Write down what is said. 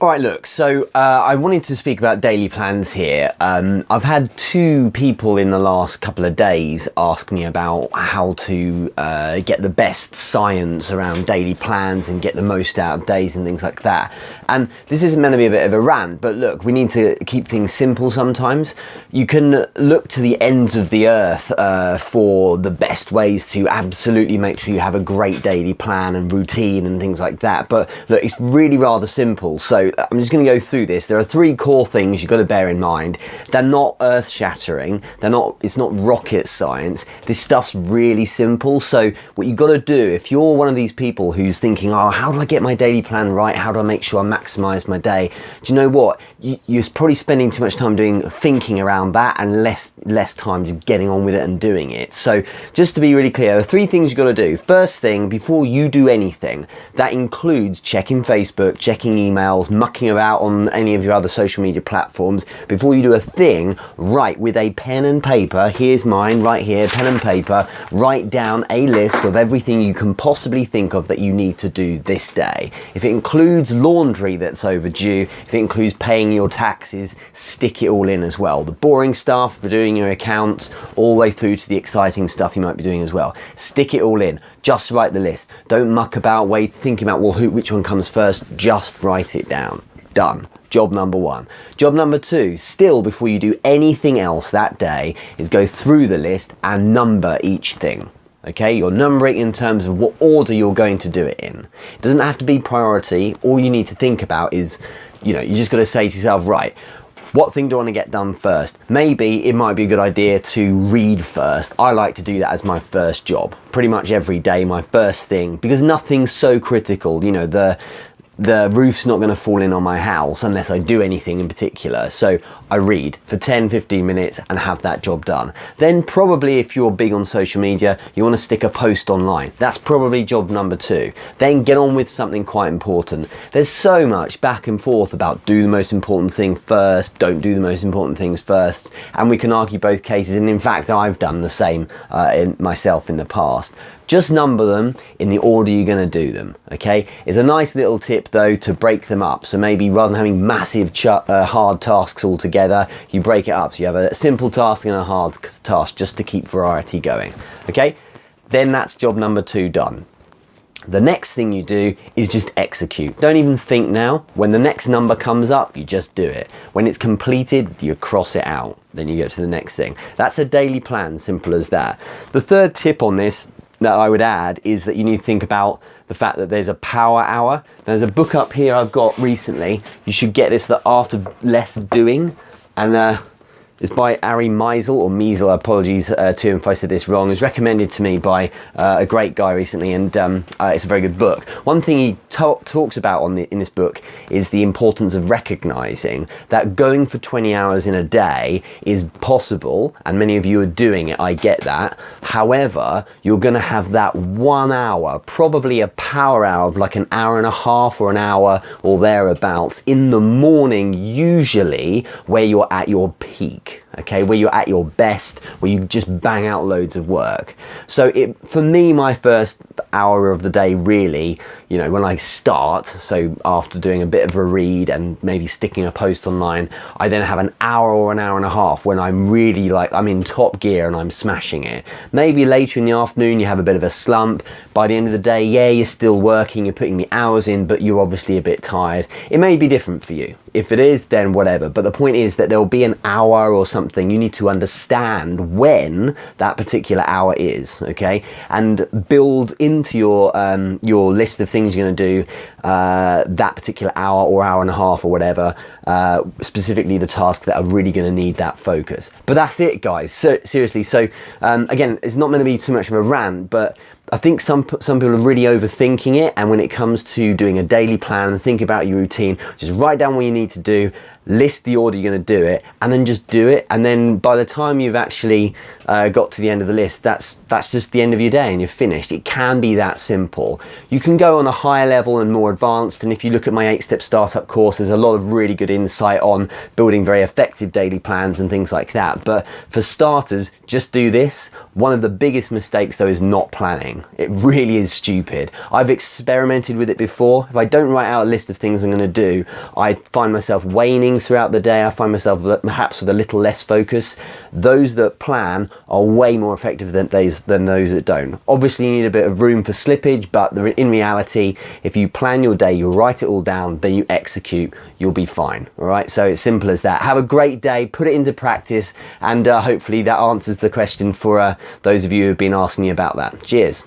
Alright, look, so I wanted to speak about daily plans here. I've had two people in the last couple of days ask me about how to get the best science around daily plans and get the most out of days and things like that. And this isn't meant to be a bit of a rant, but look, we need to keep things simple sometimes. You can look to the ends of the earth for the best ways to absolutely make sure you have a great daily plan and routine and things like that. But look, it's really rather simple. So I'm just going to go through this. There are three core things you've got to bear in mind. They're not earth-shattering. It's not rocket science. This stuff's really simple. So what you've got to do, if you're one of these people who's thinking, oh, how do I get my daily plan right? How do I make sure I maximize my day? Do you know what? You're probably spending too much time thinking around that and less time just getting on with it and doing it. So just to be really clear, there are three things you've got to do. First thing, before you do anything, that includes checking Facebook, checking emails, mucking about on any of your other social media platforms. Before you do a thing, write with a pen and paper. Here's mine right here, pen and paper. Write down a list of everything you can possibly think of that you need to do this day. If it includes laundry that's overdue, if it includes paying your taxes, stick it all in as well. The boring stuff, for doing your accounts, all the way through to the exciting stuff you might be doing as well. Stick it all in. Just write the list. Don't muck about, thinking about, well, which one comes first. Just write it down. Done. Job number one. Job number two, still before you do anything else that day, is go through the list and number each thing. Okay, you're numbering in terms of what order you're going to do it in. It doesn't have to be priority. All you need to think about is, you just got to say to yourself, right, what thing do I want to get done first? Maybe it might be a good idea to read first. I like to do that as my first job. Pretty much every day, my first thing, because nothing's so critical. The roof's not going to fall in on my house unless I do anything in particular. So I read for 10-15 minutes and have that job done. Then probably if you're big on social media, you want to stick a post online. That's probably job number two. Then get on with something quite important. There's so much back and forth about do the most important thing first, don't do the most important things first. And we can argue both cases. And in fact, I've done the same myself in the past. Just number them in the order you're going to do them, okay? It's a nice little tip, though, to break them up. So maybe rather than having massive hard tasks all together, you break it up. So you have a simple task and a hard task just to keep variety going, okay? Then that's job number two done. The next thing you do is just execute. Don't even think now. When the next number comes up, you just do it. When it's completed, you cross it out. Then you go to the next thing. That's a daily plan, simple as that. The third tip on this that I would add is that you need to think about the fact that there's a power hour. There's a book up here I've got recently. You should get this, The Art of Less Doing, and it's by Ari Meisel, or Meisel, apologies to him if I said this wrong. It was recommended to me by a great guy recently, and it's a very good book. One thing he talks about in this book is the importance of recognising that going for 20 hours in a day is possible, and many of you are doing it, I get that. However, you're going to have that 1 hour, probably a power hour of like an hour and a half or an hour or thereabouts in the morning, usually, where you're at your peak. Okay, where you're at your best, where you just bang out loads of work. So for me, my first hour of the day really, when I start, so after doing a bit of a read and maybe sticking a post online, I then have an hour or an hour and a half when I'm really I'm in top gear and I'm smashing it. Maybe later in the afternoon you have a bit of a slump. By the end of the day, yeah, you're still working, you're putting the hours in, but you're obviously a bit tired. It may be different for you. If it is, then whatever. But the point is that there'll be an hour or something. You need to understand when that particular hour is, okay? And build into your list of things you're going to do that particular hour or hour and a half or whatever, specifically the tasks that are really going to need that focus. But that's it, guys. So seriously. So again, it's not meant to be too much of a rant, but I think some people are really overthinking it, and when it comes to doing a daily plan and think about your routine, just write down what you need to do list the order you're going to do it, and then just do it. And then by the time you've actually got to the end of the list, that's just the end of your day and you're finished. It can be that simple. You can go on a higher level and more advanced, and if you look at my 8-step startup course, there's a lot of really good insight on building very effective daily plans and things like that. But for starters, just do this. One of the biggest mistakes though is not planning. It really is stupid. I've experimented with it before. If I don't write out a list of things I'm going to do, I find myself waning throughout the day. I find myself perhaps with a little less focus. Those that plan are way more effective than those that don't. Obviously you need a bit of room for slippage, but in reality, if you plan your day, you write it all down, then you execute, you'll be fine. All right, so it's simple as that. Have a great day, put it into practice, and hopefully that answers the question for those of you who have been asking me about that. Cheers.